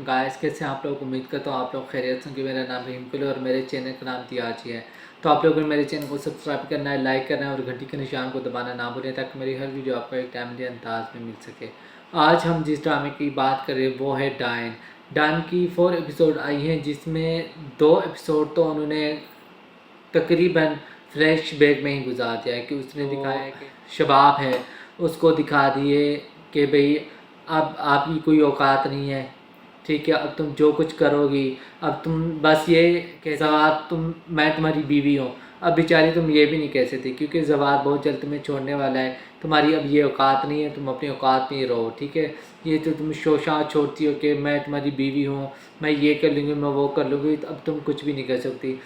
Guys, कैसे हैं आप लोग। उम्मीद करता हूँ आप लोग खैरियत से होंगे। मेरा नाम हिमकुल है और मेरे चैनल का नाम तियाजी है। तो आप लोगों ने मेरे चैनल को सब्सक्राइब करना है, लाइक करना है और घंटी के निशान को दबाना ना भूलें ताकि मेरी हर वीडियो आपको एक टाइमली अंदाज में मिल सके। आज हम जिस ड्रामे की बात कर रहे हैं वो है डायन। डायन की 4 एपिसोड आई हैं, जिसमें 2 एपिसोड तो उन्होंने तकरीबन फ्लैशबैक में ही गुजार दिया है कि उसने दिखाया है कि शबाब है, उसको दिखा दिए कि भाई अब आपकी कोई औकात नहीं है, ठीक है, अब तुम जो कुछ करोगी, अब तुम बस ये कह जवाब तुम मैं तुम्हारी बीवी हूँ। अब बेचारी तुम ये भी नहीं कह सकती क्योंकि जवाब बहुत जल्द तुम्हें छोड़ने वाला है। तुम्हारी अब ये औकात नहीं है, तुम अपनी औकात में ही रहो, ठीक है। ये तो तुम शोशा छोड़ती हो कि मैं तुम्हारी बीवी हूँ, मैं ये कर लूँगी, मैं वो कर लूँगी, तो अब तुम कुछ भी नहीं कर सकती।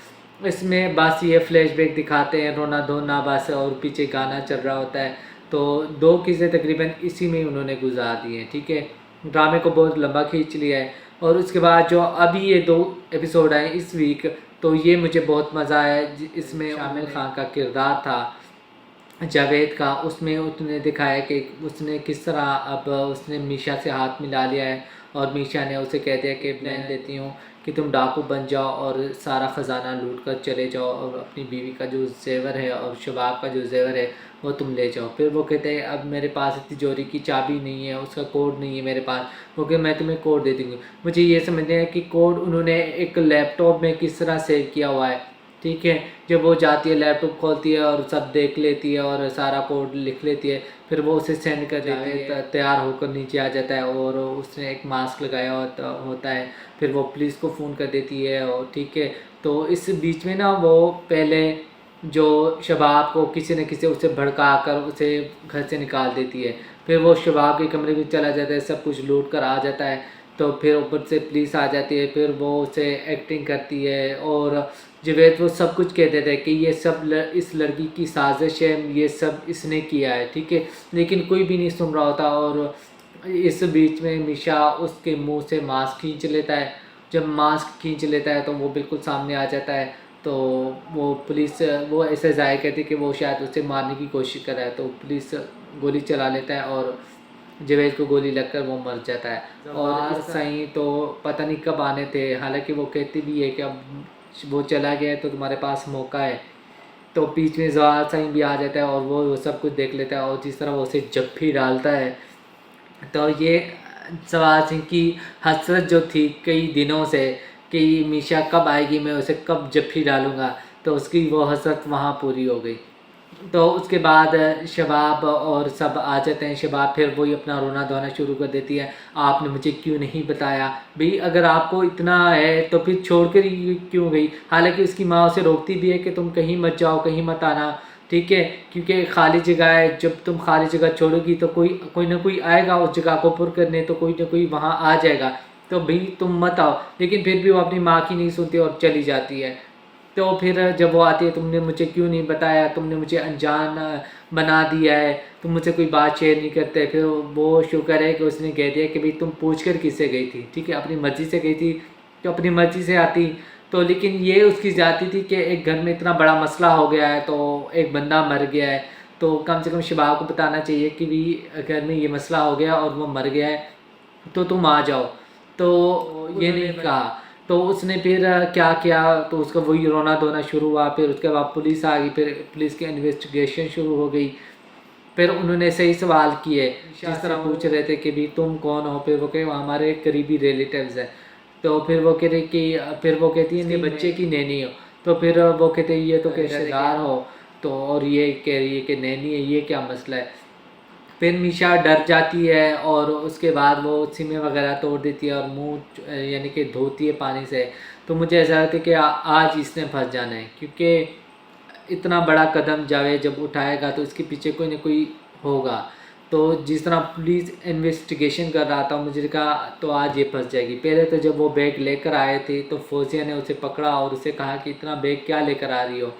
इसमें बस ये फ्लैशबैक दिखाते हैं, रोना धोना बस, और पीछे गाना चल रहा होता है। तो 2 किस्से तकरीबन इसी में उन्होंने गुजार दिए हैं, ठीक है। ड्रामे को बहुत लंबा खींच लिया है। और उसके बाद जो अभी ये 2 एपिसोड आए इस वीक, तो ये मुझे बहुत मज़ा आया। इसमें शामिल खान का किरदार था जावेद का, उसमें उसने दिखाया कि उसने किस तरह अब उसने मीशा से हाथ मिला लिया है और मीशा ने उसे कह दिया कि प्लान देती हूँ कि तुम डाकू बन जाओ और सारा ख़जाना लूट कर चले जाओ और अपनी बीवी का जो जेवर है और शबाब का जो जेवर है वो तुम ले जाओ। फिर वो कहते हैं अब मेरे पास तिजोरी की चाबी नहीं है, उसका कोड नहीं है मेरे पास। वो कहे मैं तुम्हें कोड दे दूँगी। मुझे ये समझना है कि कोड उन्होंने एक लैपटॉप में किस तरह सेव किया हुआ है, ठीक है। जब वो जाती है, लैपटॉप खोलती है और सब देख लेती है और सारा कोड लिख लेती है, फिर वो उसे सेंड कर देती है, तैयार होकर नीचे आ जाता है और उसने एक मास्क लगाया होता है। फिर वो पुलिस को फ़ोन कर देती है और ठीक है। तो इस बीच में ना वो पहले जो शबाब को किसी न किसी उसे भड़का कर उसे घर से निकाल देती है। फिर वो शबाब के कमरे में चला जाता है, सब कुछ लूट कर आ जाता है। तो फिर ऊपर से पुलिस आ जाती है, फिर वो उसे एक्टिंग करती है और जावेद वो सब कुछ कह देता है कि ये सब इस लड़की की साजिश है, ये सब इसने किया है, ठीक है। लेकिन कोई भी नहीं सुन रहा होता और इस बीच में मीशा उसके मुंह से मास्क खींच लेता है। जब मास्क खींच लेता है तो वो बिल्कुल सामने आ जाता है। तो वो पुलिस वो ऐसे ज़ाहिर करती है कि वो शायद उसे मारने की कोशिश कर रहा है, तो पुलिस गोली चला लेता है और जावेद को गोली लगकर वो मर जाता है। और सही तो पता नहीं कब आने थे, हालांकि वो कहती भी है कि अब वो चला गया है तो तुम्हारे पास मौका है। तो बीच में जवाहर सही भी आ जाता है और वो सब कुछ देख लेता है और जिस तरह वो उसे जप्फी डालता है, तो ये जवाहर सिंह की हसरत जो थी कई दिनों से कि मीशा कब आएगी, मैं उसे कब जप्फी डालूँगा, तो उसकी वो हसरत वहाँ पूरी हो गई। तो उसके बाद शबाब और सब आ जाते हैं। शबाब फिर वही अपना रोना धोना शुरू कर देती है, आपने मुझे क्यों नहीं बताया। भाई अगर आपको इतना है तो फिर छोड़ कर ही क्यों गई। हालांकि उसकी माँ उसे रोकती भी है कि तुम कहीं मत जाओ, कहीं मत आना, ठीक है, क्योंकि खाली जगह है। जब तुम खाली जगह छोड़ोगी तो कोई ना कोई आएगा उस जगह को पुर करने, तो कोई ना कोई वहाँ आ जाएगा, तो भाई तुम मत आओ। लेकिन फिर भी वो अपनी माँ की नहीं सुनती और चली जाती है। तो फिर जब वो आती है, तुमने मुझे क्यों नहीं बताया, तुमने मुझे अनजान बना दिया है, तुम मुझसे कोई बात शेयर नहीं करते। फिर वो शुक्र है कि उसने कह दिया कि भाई तुम पूछ कर किससे गई थी, ठीक है, अपनी मर्ज़ी से गई थी तो अपनी मर्ज़ी से आती। तो लेकिन ये उसकी जाती थी कि एक घर में इतना बड़ा मसला हो गया है, तो एक बंदा मर गया है, तो कम से कम शबाब को बताना चाहिए कि भी घर में ये मसला हो गया और वो मर गया है, तो तुम आ जाओ। तो ये नहीं कहा। तो उसने फिर क्या किया, तो उसका वही रोना धोना शुरू हुआ। फिर उसके बाद पुलिस आ गई, फिर पुलिस की इन्वेस्टिगेशन शुरू हो गई। फिर उन्होंने सही सवाल किए, जिस तरह पूछ रहे थे कि भी तुम कौन हो। फिर वो कहे वो हमारे करीबी रिलेटिव्स हैं। तो फिर वो कह रहे कि फिर वो कहती है नहीं बच्चे की नैनी हो। तो फिर वो कहते ये तो रिश्तेदार हो, तो और ये कह रही है कि नैनी है, ये क्या मसला है। फिर मीशा डर जाती है और उसके बाद वो सिमें वगैरह तोड़ देती है और मुंह यानी कि धोती है पानी से। तो मुझे ऐसा लगता है कि आज इसने फंस जाना है, क्योंकि इतना बड़ा कदम जावेद जब उठाएगा तो इसके पीछे कोई ना कोई होगा। तो जिस तरह पुलिस इन्वेस्टिगेशन कर रहा था, मुझे कहा तो आज ये फंस जाएगी। पहले तो जब वो बैग लेकर आए थे तो फौजिया ने उसे पकड़ा और उसे कहा कि इतना बैग क्या लेकर आ रही हो,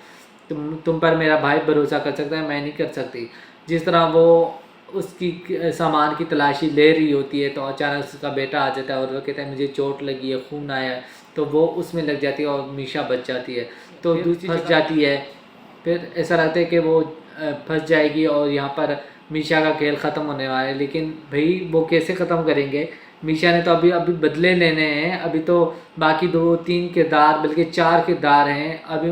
तुम पर मेरा भाई भरोसा कर सकता है, मैं नहीं कर सकती। जिस तरह वो उसकी सामान की तलाशी ले रही होती है तो अचानक उसका बेटा आ जाता है और वो कहता है मुझे चोट लगी है, खून आया है। तो वो उसमें लग जाती है और मीशा बच जाती है, तो दूसरी फंस जाती है। फिर ऐसा लगता है कि वो फंस जाएगी और यहाँ पर मीशा का खेल ख़त्म होने वाला है। लेकिन भाई वो कैसे ख़त्म करेंगे मीशा ने तो अभी अभी बदले लेने हैं। अभी तो बाकी 2-3 किरदार बल्कि 4 किरदार हैं अभी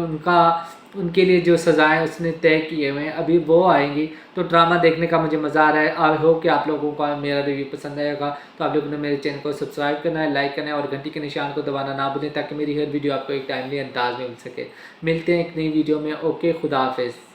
उनके लिए जो सज़ाएं उसने तय किए हुए हैं अभी वो आएंगी। तो ड्रामा देखने का मुझे मज़ा आ रहा है। आई होप कि आप लोगों को मेरा रिव्यू पसंद आएगा। तो आप लोगों ने मेरे चैनल को सब्सक्राइब करना है, लाइक करना है और घंटी के निशान को दबाना ना भूलें ताकि मेरी हर वीडियो आपको एक टाइमली अंदाज में मिल सके। मिलते हैं एक नई वीडियो में। ओके, खुदा हाफिज़।